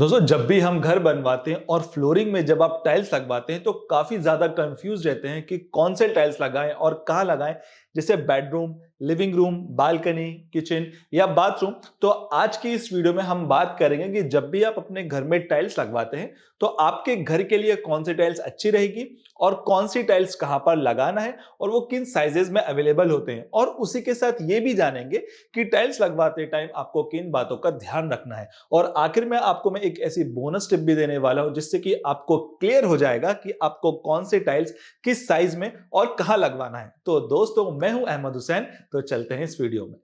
दोस्तों जब भी हम घर बनवाते हैं और फ्लोरिंग में जब आप टाइल्स लगवाते हैं तो काफी ज्यादा कंफ्यूज रहते हैं कि कौन से टाइल्स लगाएं और कहाँ लगाएं। जैसे bedroom, living room, balcony, kitchen या बाथरूम। तो आज की इस वीडियो में हम बात करेंगे कि जब भी आप अपने घर में टाइल्स लगवाते हैं तो आपके घर के लिए कौन सी टाइल्स अच्छी रहेगी और कौन सी टाइल्स कहां पर लगाना है और वो किन साइजेस में अवेलेबल होते हैं। और उसी के साथ ये भी जानेंगे कि टाइल्स लगवाते टाइम आपको किन बातों का ध्यान रखना है। और आखिर में आपको मैं एक ऐसी बोनस टिप भी देने वाला हूं जिससे कि आपको क्लियर हो जाएगा कि आपको कौन से टाइल्स किस साइज में और कहां लगवाना है। तो दोस्तों मैं हूं अहमद हुसैन, तो चलते हैं इस वीडियो में।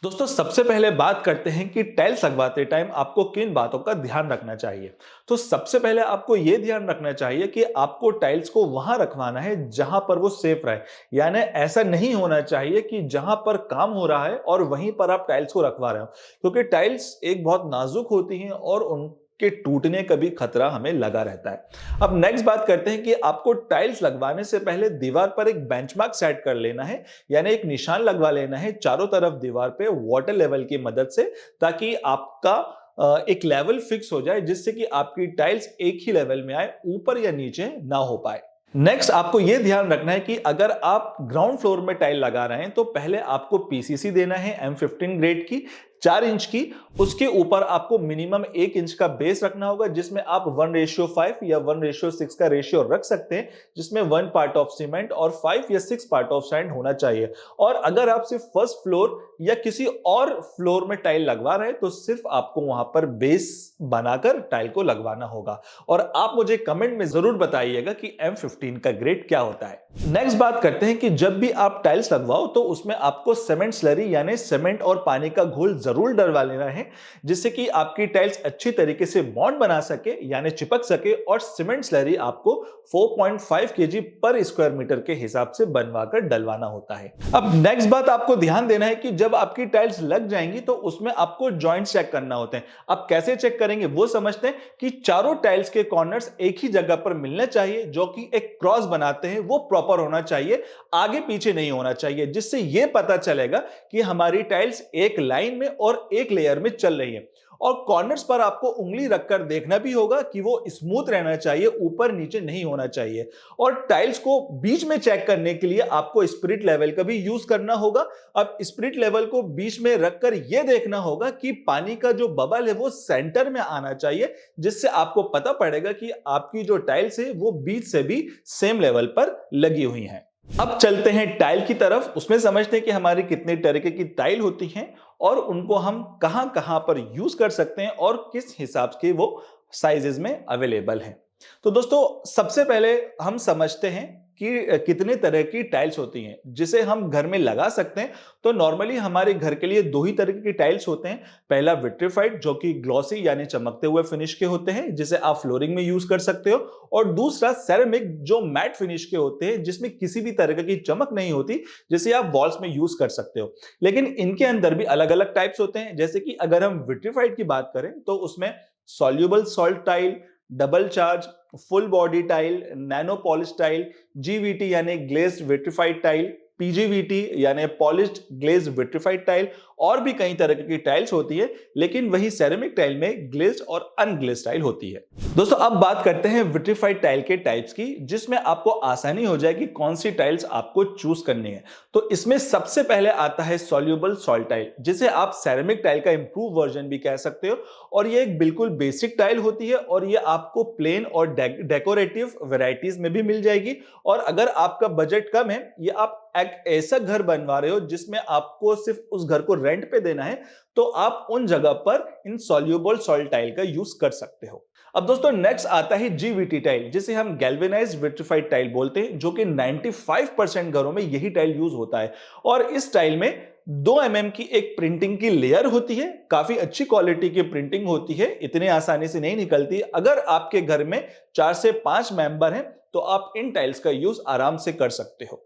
दोस्तों सबसे पहले बात करते हैं कि टाइल्स लगवाते टाइम आपको किन बातों का ध्यान रखना चाहिए। तो सबसे पहले आपको यह ध्यान रखना चाहिए कि आपको टाइल्स को वहां रखवाना है जहां पर वो सेफ रहे। यानी ऐसा नहीं होना चाहिए कि जहां पर काम हो रहा है और वहीं पर आप टाइल्स को रखवा रहे हो, क्योंकि टाइल्स एक बहुत नाजुक होती हैं और उनके टूटने का भी खतरा हमें लगा रहता है। अब नेक्स्ट बात करते हैं कि आपको टाइल्स लगवाने से पहले दीवार पर एक बेंचमार्क सेट कर लेना है, यानी एक निशान लगवा लेना है चारों तरफ दीवार पे वाटर लेवल की मदद से, ताकि आपका एक लेवल फिक्स हो जाए जिससे कि आपकी टाइल्स एक ही लेवल में आए, ऊपर या नीचे ना हो पाए। नेक्स्ट आपको यह ध्यान रखना है कि अगर आप ग्राउंड फ्लोर में टाइल लगा रहे हैं तो पहले आपको पीसीसी देना है M15 ग्रेड की 4 इंच की। उसके ऊपर आपको मिनिमम 1 इंच का बेस रखना होगा जिसमें आप 1:5 या 1:6 का रेशियो रख सकते हैं, जिसमें 1 पार्ट ऑफ सीमेंट और 5 या 6 पार्ट ऑफ सैंड होना चाहिए। और अगर आप सिर्फ फर्स्ट फ्लोर या किसी और फ्लोर में टाइल लगवा रहे हैं तो सिर्फ आपको वहां पर बेस बनाकर टाइल को लगवाना होगा। और आप मुझे कमेंट में जरूर बताइएगा कि M15 का ग्रेड क्या होता है। नेक्स्ट बात करते हैं कि जब भी आप टाइल्स लगवाओ तो उसमें आपको सीमेंट स्लरी यानी सीमेंट और पानी का घोल जरूर डलवा लेना है, जिससे कि आपकी टाइल्स अच्छी तरीके से बॉन्ड बना सके यानी चिपक सके। और सीमेंट स्लरी आपको 4.5 kg पर स्क्वायर मीटर के हिसाब से बनवाकर डलवाना होता है। अब नेक्स्ट बात आपको ध्यान देना है कि जब आपकी टाइल्स लग जाएंगी तो उसमें आपको जॉइंट चेक करना होते हैं। अब कैसे चेक करेंगे वो समझते हैं कि चारों टाइल्स के कॉर्नर्स एक ही जगह पर मिलने चाहिए, जो कि एक क्रॉस बनाते हैं वो प्रॉपर होना चाहिए, आगे पीछे नहीं होना चाहिए, जिससे यह पता चलेगा कि हमारी टाइल्स एक लाइन में और एक लेयर में चल रही है। और कॉर्नर्स पर आपको उंगली रखकर देखना भी होगा कि वो स्मूथ रहना चाहिए, ऊपर नीचे नहीं होना चाहिए। और टाइल्स को बीच में चेक करने के लिए आपको स्पिरिट लेवल का भी यूज करना होगा। अब स्पिरिट लेवल को बीच में रखकर यह देखना होगा कि पानी का जो बबल है वो सेंटर में आना चाहिए, जिससे आपको पता पड़ेगा कि आपकी जो टाइल्स है वो बीच से भी सेम लेवल पर लगी हुई है। अब चलते हैं टाइल की तरफ, उसमें समझते हैं कि हमारी कितने तरीके की टाइल होती हैं और उनको हम कहां कहां पर यूज कर सकते हैं और किस हिसाब के वो साइजेस में अवेलेबल हैं। तो दोस्तों सबसे पहले हम समझते हैं कि कितने तरह की टाइल्स होती हैं जिसे हम घर में लगा सकते हैं। तो नॉर्मली हमारे घर के लिए दो ही तरह की टाइल्स होते हैं। पहला विट्रीफाइड जो कि ग्लॉसी यानी चमकते हुए फिनिश के होते हैं, जिसे आप फ्लोरिंग में यूज कर सकते हो। और दूसरा सेरेमिक जो मैट फिनिश के होते हैं, जिसमें किसी भी तरह की चमक नहीं होती, जिसे आप वॉल्स में यूज कर सकते हो। लेकिन इनके अंदर भी अलग अलग टाइप्स होते हैं। जैसे कि अगर हम विट्रीफाइड की बात करें तो उसमें soluble salt tile, double charge, full body tile, nano polish tile, GVT यानी ग्लेज्ड विट्रीफाइड टाइल, पीजीवीटी यानी पॉलिश्ड ग्लेज्ड विट्रीफाइड टाइल, और भी कई तरह की टाइल्स होती है। लेकिन वही सेरेमिक टाइल में ग्लेज्ड और अनग्लेज्ड टाइल होती है। दोस्तों अब बात करते हैं विट्रीफाइड टाइल के टाइप्स की, जिसमें आपको आसानी हो जाए कि कौन सी टाइल्स आपको चूज करनी है। तो इसमें सबसे पहले आता है सॉल्युबल सॉल्ट टाइल, जिसे आप सेरेमिक टाइल का इंप्रूव वर्जन भी कह सकते हो। और ये एक बिल्कुल बेसिक टाइल होती है और ये आपको प्लेन और डेकोरेटिव वैरायटीज में भी मिल जाएगी। और अगर आपका बजट कम है, ये आप एक ऐसा घर बनवा रहे हो जिसमें आपको सिर्फ उस घर को रेंट पे देना है, तो आप उन जगह पर इन सॉल्युबल सॉल्ट टाइल का यूज कर सकते हो। अब दोस्तों नेक्स्ट आता है जीवीटी टाइल, जिसे हम गैल्वेनाइज्ड विट्रीफाइड टाइल बोलते हैं, जो कि 95% घरों में यही टाइल यूज होता है। और इस टाइल में 2 mm की एक प्रिंटिंग की लेयर होती है। काफी अच्छी क्वालिटी की प्रिंटिंग होती है, इतने आसानी से नहीं निकलती। अगर आपके घर में 4 से 5 मेंबर हैं तो आप इन टाइल्स का यूज आराम से कर सकते हो।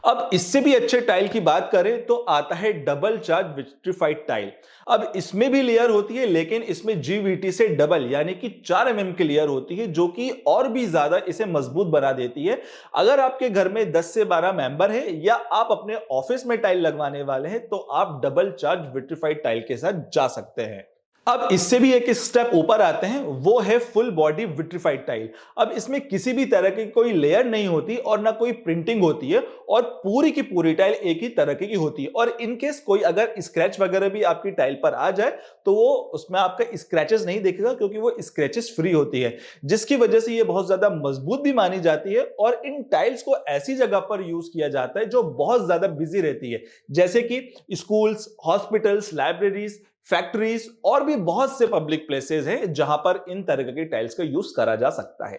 अब इससे भी अच्छे टाइल की बात करें तो आता है डबल चार्ज विट्रिफाइड टाइल। अब इसमें भी लेयर होती है लेकिन इसमें जीवीटी से डबल यानी कि 4 mm की लेयर होती है जो कि और भी ज्यादा इसे मजबूत बना देती है। अगर आपके घर में 10 से 12 मेंबर है या आप अपने ऑफिस में टाइल लगवाने वाले हैं तो आप डबल चार्ज विट्रिफाइड टाइल के साथ जा सकते हैं। अब इससे भी एक स्टेप ऊपर आते हैं, वो है फुल बॉडी विट्रिफाइड टाइल। अब इसमें किसी भी तरह की कोई लेयर नहीं होती और ना कोई प्रिंटिंग होती है और पूरी की पूरी टाइल एक ही तरह की होती है। और इनकेस कोई अगर स्क्रैच वगैरह भी आपकी टाइल पर आ जाए तो वो उसमें आपका स्क्रैचेस नहीं दिखेगा क्योंकि वो स्क्रैचेस फ्री होती है, जिसकी वजह से ये बहुत ज्यादा मजबूत भी मानी जाती है। और इन टाइल्स को ऐसी जगह पर यूज किया जाता है जो बहुत ज्यादा बिजी रहती है, जैसे कि स्कूल्स, हॉस्पिटल्स, लाइब्रेरीज, फैक्ट्रीज और भी बहुत से पब्लिक प्लेसेस हैं जहां पर इन तरह के टाइल्स का यूज करा जा सकता है।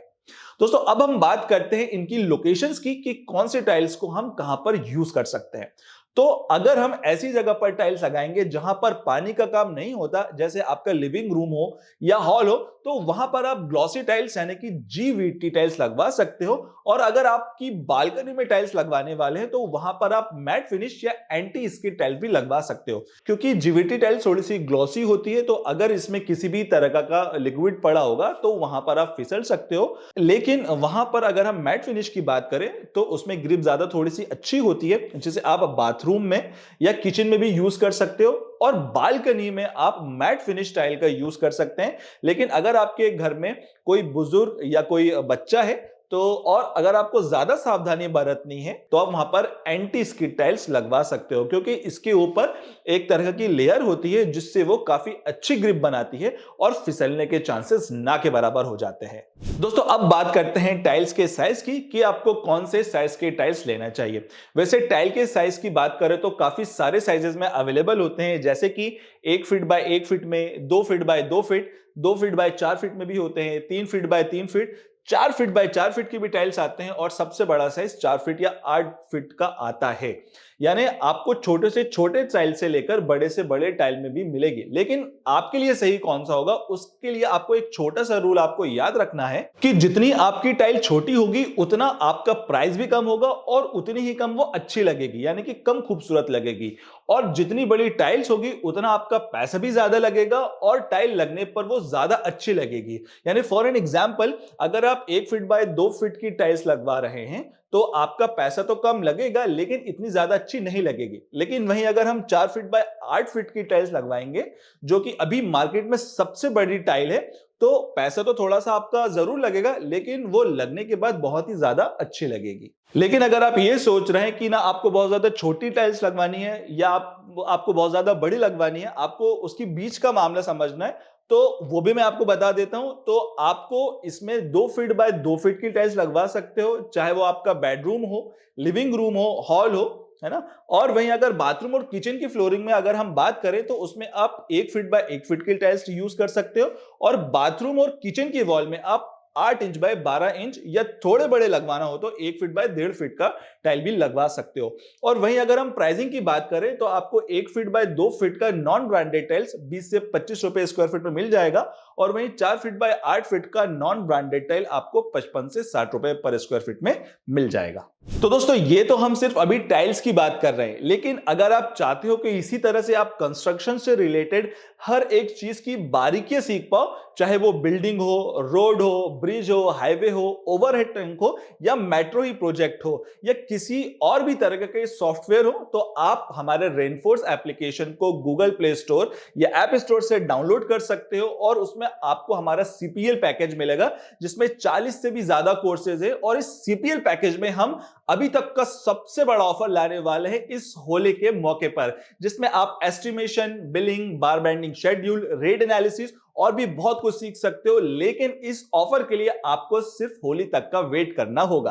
दोस्तों अब हम बात करते हैं इनकी लोकेशंस की कि कौन से टाइल्स को हम कहां पर यूज कर सकते हैं। तो अगर हम ऐसी जगह पर टाइल्स लगाएंगे जहां पर पानी का काम नहीं होता, जैसे आपका लिविंग रूम हो या हॉल हो, तो वहां पर आप ग्लॉसी टाइल्स यानी कि जीवीटी टाइल्स लगवा सकते हो। और अगर आपकी बालकनी में टाइल्स लगवाने वाले हैं तो वहां पर आप मैट फिनिश या एंटी स्किड टाइल्स भी लगवा सकते हो, क्योंकि जीवीटी टाइल्स थोड़ी सी ग्लॉसी होती है तो अगर इसमें किसी भी तरह का लिक्विड पड़ा होगा तो वहां पर आप फिसल सकते हो। लेकिन वहां पर अगर हम मैट फिनिश की बात करें तो उसमें ग्रिप ज्यादा थोड़ी सी अच्छी होती है, जिसे आप बाथरूम में या किचन में भी यूज कर सकते हो। और बालकनी में आप मैट फिनिश टाइल का यूज कर सकते हैं। लेकिन अगर आपके घर में कोई बुजुर्ग या कोई बच्चा है तो और अगर आपको ज्यादा सावधानी बरतनी है तो आप वहां पर एंटी स्किड टाइल्स लगवा सकते हो, क्योंकि इसके ऊपर एक तरह की लेयर होती है जिससे वो काफी अच्छी ग्रिप बनाती है और फिसलने के चांसेस ना के बराबर हो जाते हैं। दोस्तों अब बात करते हैं टाइल्स के साइज की कि आपको कौन से साइज के टाइल्स लेना चाहिए। वैसे टाइल के साइज की बात करें तो काफी सारे साइजेस में अवेलेबल होते हैं, जैसे कि 1 फीट बाय 1 फीट में, 2 feet by 2 feet, 2 feet by 4 feet में भी होते हैं, 3 feet by 3 feet, 4 feet by 4 feet की भी टाइल्स आते हैं और सबसे बड़ा साइज 4 फीट या 8 फीट का आता है। यानी आपको छोटे से छोटे टाइल से लेकर बड़े से बड़े टाइल में भी मिलेगी। लेकिन आपके लिए सही कौन सा होगा उसके लिए आपको एक छोटा सा रूल आपको याद रखना है कि जितनी आपकी टाइल छोटी होगी उतना आपका प्राइस भी कम होगा और उतनी ही कम वो अच्छी लगेगी, यानी कि कम खूबसूरत लगेगी। और जितनी बड़ी टाइल्स होगी उतना आपका पैसा भी ज्यादा लगेगा और टाइल लगने पर वो ज्यादा अच्छी लगेगी। यानी फॉर एन एग्जांपल, अगर आप 1 फीट बाय 2 फीट की टाइल्स लगवा रहे हैं तो आपका पैसा तो कम लगेगा लेकिन इतनी ज्यादा अच्छी नहीं लगेगी। लेकिन वहीं अगर हम 4 फीट बाय 8 फीट की टाइल्स लगवाएंगे जो कि अभी मार्केट में सबसे बड़ी टाइल है, तो पैसा तो थोड़ा सा आपका जरूर लगेगा लेकिन वो लगने के बाद बहुत ही ज्यादा अच्छी लगेगी। लेकिन अगर आप ये सोच रहे हैं कि ना आपको बहुत ज्यादा छोटी टाइल्स लगवानी है या आपको बहुत ज्यादा बड़ी लगवानी है, आपको उसकी बीच का मामला समझना है, तो वो भी मैं आपको बता देता हूं। तो आपको इसमें 2 फीट बाय 2 फीट की टाइल्स लगवा सकते हो, चाहे वो आपका बेडरूम हो, लिविंग रूम हो, हॉल हो, है ना। और वहीं अगर बाथरूम और किचन की फ्लोरिंग में अगर हम बात करें तो उसमें आप 1 फीट बाय 1 फीट की टाइल्स यूज कर सकते हो। और बाथरूम और किचन की वॉल में आप 8 इंच बाय 12 इंच या थोड़े बड़े लगवाना हो तो 1 फीट बाय 1.5 फीट का टाइल भी लगवा सकते हो। और वहीं अगर हम प्राइसिंग की बात करें तो आपको 1 फीट बाय 2 फीट का नॉन ब्रांडेड टाइल्स 20 से 25 रुपए स्क्वायर फीट में मिल जाएगा और वहीं 4 फीट बाय 8 फीट का नॉन ब्रांडेड टाइल आपको 55 से 60 रुपए पर स्क्वायर फीट में मिल जाएगा। तो दोस्तों ये तो हम सिर्फ अभी टाइल्स की बात कर रहे हैं, लेकिन अगर आप चाहते हो कि इसी तरह से आप कंस्ट्रक्शन से रिलेटेड हर एक चीज की बारीकियां सीख पाओ, चाहे वो बिल्डिंग हो, रोड हो, ब्रिज हो, हाईवे हो, ओवरहेड टैंक हो या मेट्रो ही प्रोजेक्ट हो या किसी और भी तरह के सॉफ्टवेयर हो, तो आप हमारे रेनफोर्स एप्लीकेशन को गूगल प्ले स्टोर या ऐप स्टोर से डाउनलोड कर सकते हो और उसमें आपको हमारा सीपीएल पैकेज मिलेगा जिसमें 40 से भी ज्यादा कोर्सेज है। और इस सीपीएल पैकेज में हम अभी तक का सबसे बड़ा ऑफर लाने वाले हैं इस होली के मौके पर, जिसमें आप एस्टिमेशन, बिलिंग, बार बैंडिंग शेड्यूल, रेट एनालिसिस और भी बहुत कुछ सीख सकते हो। लेकिन इस ऑफर के लिए आपको सिर्फ होली तक का वेट करना होगा।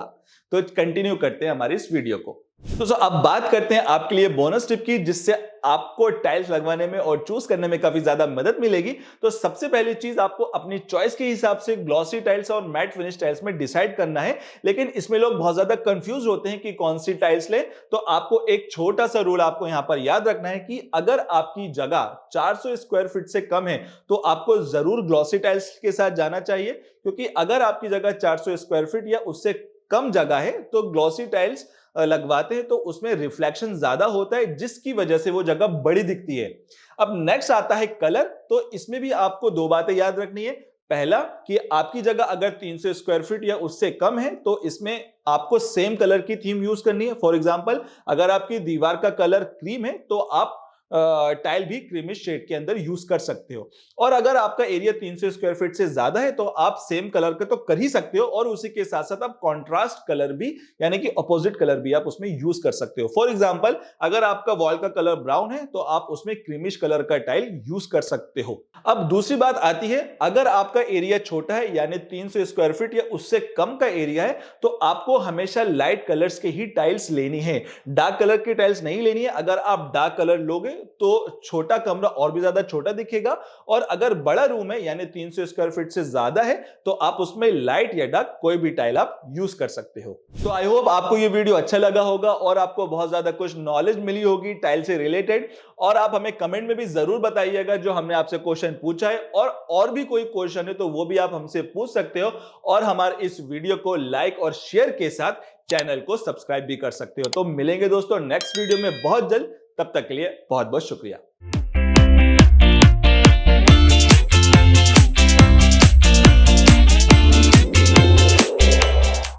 तो कंटिन्यू करते हैं हमारी इस वीडियो को। तो अब बात करते हैं आपके लिए बोनस टिप की, जिससे आपको टाइल्स लगवाने में और चूज करने में काफी ज्यादा मदद मिलेगी। तो सबसे पहली चीज, आपको अपनी चॉइस के हिसाब से ग्लॉसी टाइल्स और मैट फिनिश टाइल्स में डिसाइड करना है। लेकिन इसमें लोग बहुत ज्यादा कंफ्यूज होते हैं कि कौन सी टाइल्स लें। तो आपको एक छोटा सा रूल आपको यहां पर याद रखना है कि अगर आपकी जगह 400 स्क्वायर फीट से कम है तो आपको जरूर ग्लॉसी टाइल्स के साथ जाना चाहिए, क्योंकि अगर आपकी जगह 400 स्क्वायर फीट या उससे कम जगह है तो ग्लॉसी टाइल्स लगवाते हैं तो उसमें रिफ्लेक्शन ज्यादा होता है, जिसकी वजह से वो जगह बड़ी दिखती है। अब नेक्स्ट आता है कलर। तो इसमें भी आपको दो बातें याद रखनी है। पहला कि आपकी जगह अगर 300 स्क्वायर फीट या उससे कम है तो इसमें आपको सेम कलर की थीम यूज करनी है। फॉर एग्जांपल, अगर आपकी दीवार का कलर क्रीम है तो आप टाइल भी क्रीमिश शेड के अंदर यूज कर सकते हो। और अगर आपका एरिया 300 स्क्वायर फीट से ज्यादा है तो आप सेम कलर के तो कर ही सकते हो, और उसी के साथ साथ आप कॉन्ट्रास्ट कलर भी, यानी कि अपोजिट कलर भी आप उसमें यूज कर सकते हो। फॉर एग्जांपल, अगर आपका वॉल का कलर ब्राउन है तो आप उसमें क्रीमिश कलर का टाइल यूज कर सकते हो। अब दूसरी बात आती है, अगर आपका एरिया छोटा है यानी 300 स्क्वायर फीट या उससे कम का एरिया है तो आपको हमेशा लाइट कलर्स के ही टाइल्स लेनी है, डार्क कलर की टाइल्स नहीं लेनी है। अगर आप डार्क कलर लोगे तो छोटा कमरा और भी ज्यादा छोटा दिखेगा, और अगर बड़ा रूम है यानी 300 स्क्वायर फीट से ज्यादा है तो आप उसमें लाइट या डार्क कोई भी टाइल आप यूज कर सकते हो। तो आई होप आपको ये वीडियो अच्छा लगा होगा और आपको बहुत ज्यादा कुछ नॉलेज मिली होगी टाइल से रिलेटेड। और आप हमें कमेंट में भी जरूर बताइएगा जो हमने आपसे क्वेश्चन पूछा है, और भी कोई क्वेश्चन है तो वो भी आप हमसे पूछ सकते हो। और हमारे इस वीडियो को लाइक और शेयर के साथ चैनल को सब्सक्राइब भी कर सकते हो। तो मिलेंगे दोस्तों नेक्स्ट वीडियो में बहुत जल्द। तब तक के लिए बहुत बहुत शुक्रिया।